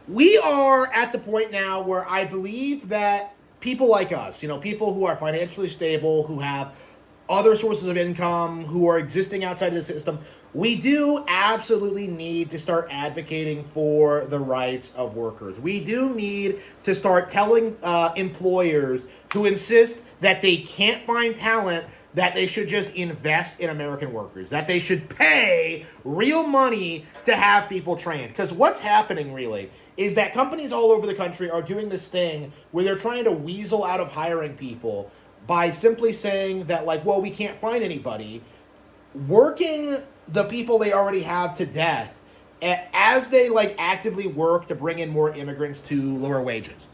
We are at the point now where I believe that people like us, people who are financially stable, who have other sources of income, who are existing outside of the system, we do absolutely need to start advocating for the rights of workers. We do need to start telling employers who insist that they can't find talent that they should just invest in American workers, that they should pay real money to have people trained. Because what's happening really is that companies all over the country are doing this thing where they're trying to weasel out of hiring people by simply saying that, like, well, we can't find anybody, working the people they already have to death as they like actively work to bring in more immigrants to lower wages.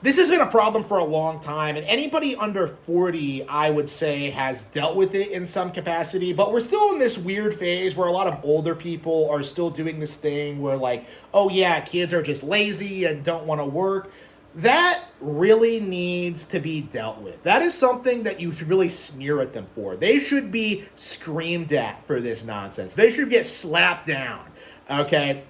This has been a problem for a long time, and anybody under 40, I would say, has dealt with it in some capacity. But we're still in this weird phase where a lot of older people are still doing this thing where, like, oh yeah, kids are just lazy and don't want to work. That really needs to be dealt with. That is something that you should really sneer at them for. They should be screamed at for this nonsense. They should get slapped down, okay?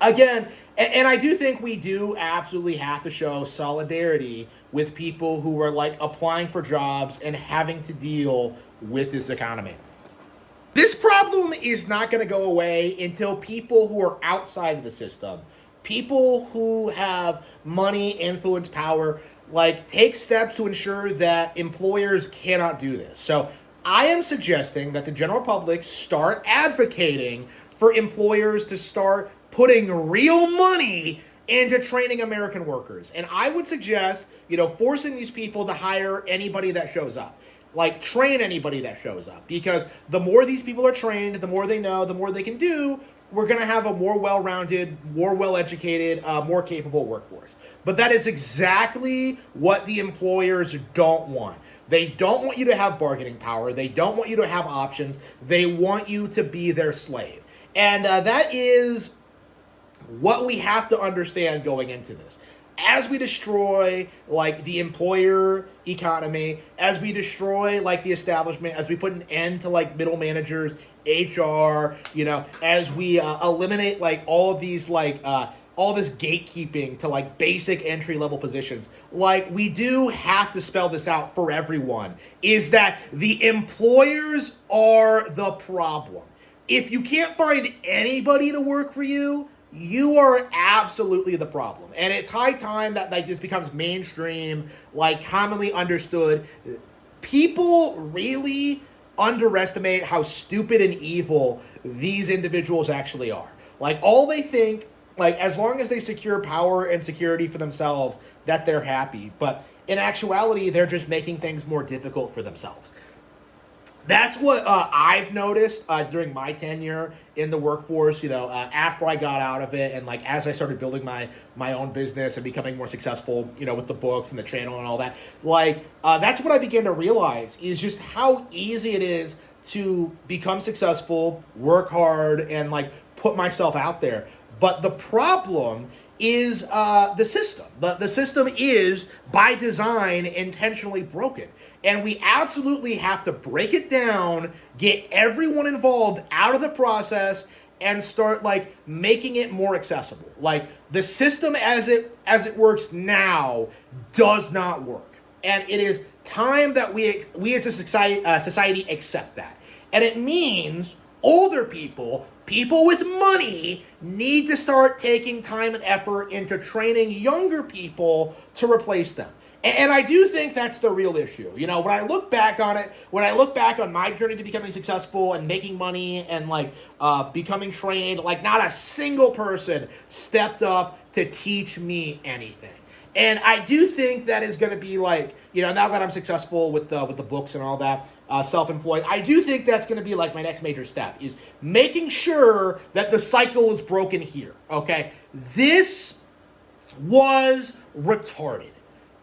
Again, and I do think we do absolutely have to show solidarity with people who are like applying for jobs and having to deal with this economy. This problem is not going to go away until people who are outside of the system, people who have money, influence, power, like take steps to ensure that employers cannot do this. So I am suggesting that the general public start advocating for employers to start putting real money into training American workers. And I would suggest, forcing these people to hire anybody that shows up. Like, train anybody that shows up. Because the more these people are trained, the more they know, the more they can do, we're going to have a more well-rounded, more well-educated, more capable workforce. But that is exactly what the employers don't want. They don't want you to have bargaining power. They don't want you to have options. They want you to be their slave. And that is what we have to understand going into this. As we destroy like the employer economy, as we destroy like the establishment, as we put an end to like middle managers, HR, as we eliminate like all of these like all this gatekeeping to like basic entry level positions, like we do have to spell this out for everyone, is that the employers are the problem. If you can't find anybody to work for you, you are absolutely the problem. And it's high time that like this becomes mainstream, like commonly understood. People really underestimate how stupid and evil these individuals actually are. Like all they think, like as long as they secure power and security for themselves, that they're happy. But in actuality, they're just making things more difficult for themselves. That's what I've noticed during my tenure in the workforce, after I got out of it and like as I started building my own business and becoming more successful, with the books and the channel and all that. Like that's what I began to realize is just how easy it is to become successful, work hard, and like put myself out there. But the problem is the system. The system is, by design, intentionally broken. And we absolutely have to break it down, get everyone involved out of the process, and start like making it more accessible. Like the system as it works now does not work. And it is time that we as a society accept that. And it means older people with money need to start taking time and effort into training younger people to replace them. And I do think that's the real issue. When I look back on it, when I look back on my journey to becoming successful and making money and like becoming trained, like not a single person stepped up to teach me anything. And I do think that is going to be like, now that I'm successful with the books and all that, self-employed, I do think that's going to be like my next major step is making sure that the cycle is broken here. Okay, this was retarded.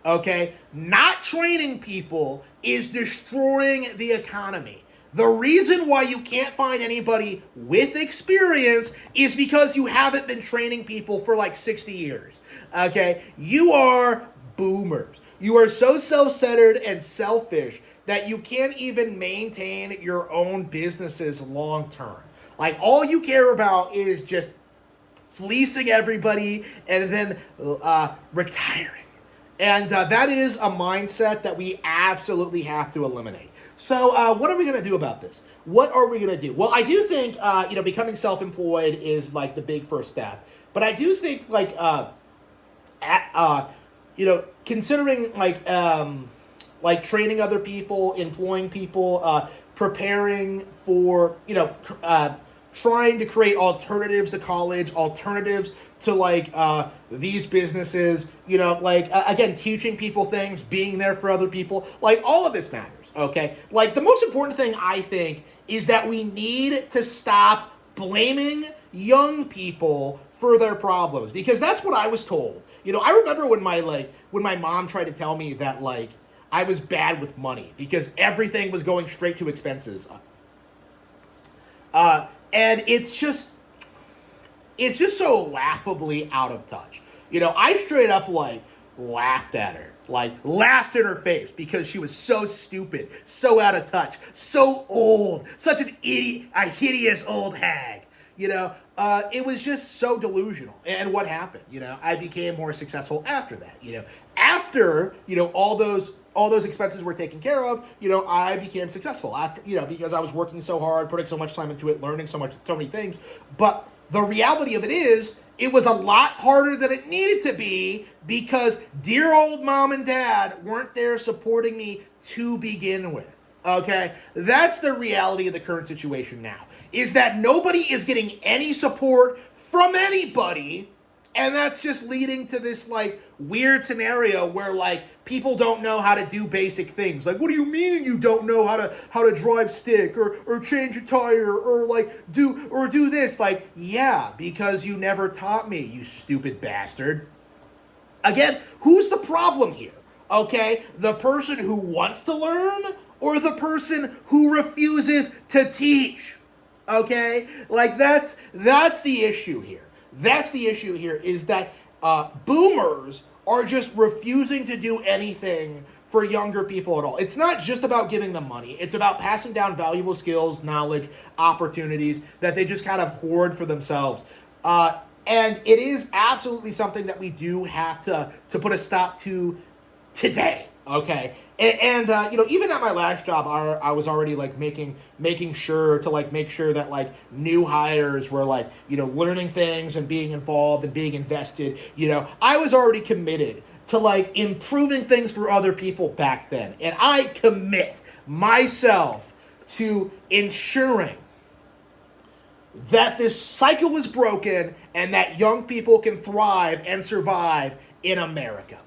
Okay, not training people is destroying the economy. The reason why you can't find anybody with experience is because you haven't been training people for like 60 years. Okay, you are boomers. You are so self-centered and selfish that you can't even maintain your own businesses long term. Like all you care about is just fleecing everybody, and then retiring. And that is a mindset that we absolutely have to eliminate. So what are we going to do about this? What are we going to do? Well, I do think, becoming self-employed is like the big first step. But I do think considering like training other people, employing people, preparing for, trying to create alternatives to college, alternatives to these businesses, again, teaching people things, being there for other people, all of this matters, okay? The most important thing I think is that we need to stop blaming young people for their problems, because that's what I was told. I remember when my mom tried to tell me that I was bad with money because everything was going straight to expenses. And it's just so laughably out of touch. I straight up laughed at her, laughed in her face because she was so stupid, so out of touch, so old, such an idiot, a hideous old hag. It was just so delusional. And what happened? I became more successful after that. After all those expenses were taken care of, I became successful after, because I was working so hard, putting so much time into it, learning so many things. But the reality of it is, it was a lot harder than it needed to be because dear old mom and dad weren't there supporting me to begin with. Okay? That's the reality of the current situation now, is that nobody is getting any support from anybody. And that's just leading to this weird scenario where people don't know how to do basic things. What do you mean you don't know how to drive stick or change a tire or do this? Yeah, because you never taught me, you stupid bastard. Again, who's the problem here? Okay, the person who wants to learn or the person who refuses to teach? Okay, that's the issue here. That's the issue here, is that boomers are just refusing to do anything for younger people at all. It's not just about giving them money. It's about passing down valuable skills, knowledge, opportunities that they just kind of hoard for themselves. And it is absolutely something that we do have to put a stop to today, okay? And even at my last job, I was already making sure to make sure that new hires were learning things and being involved and being invested. I was already committed to improving things for other people back then, and I commit myself to ensuring that this cycle is broken and that young people can thrive and survive in America.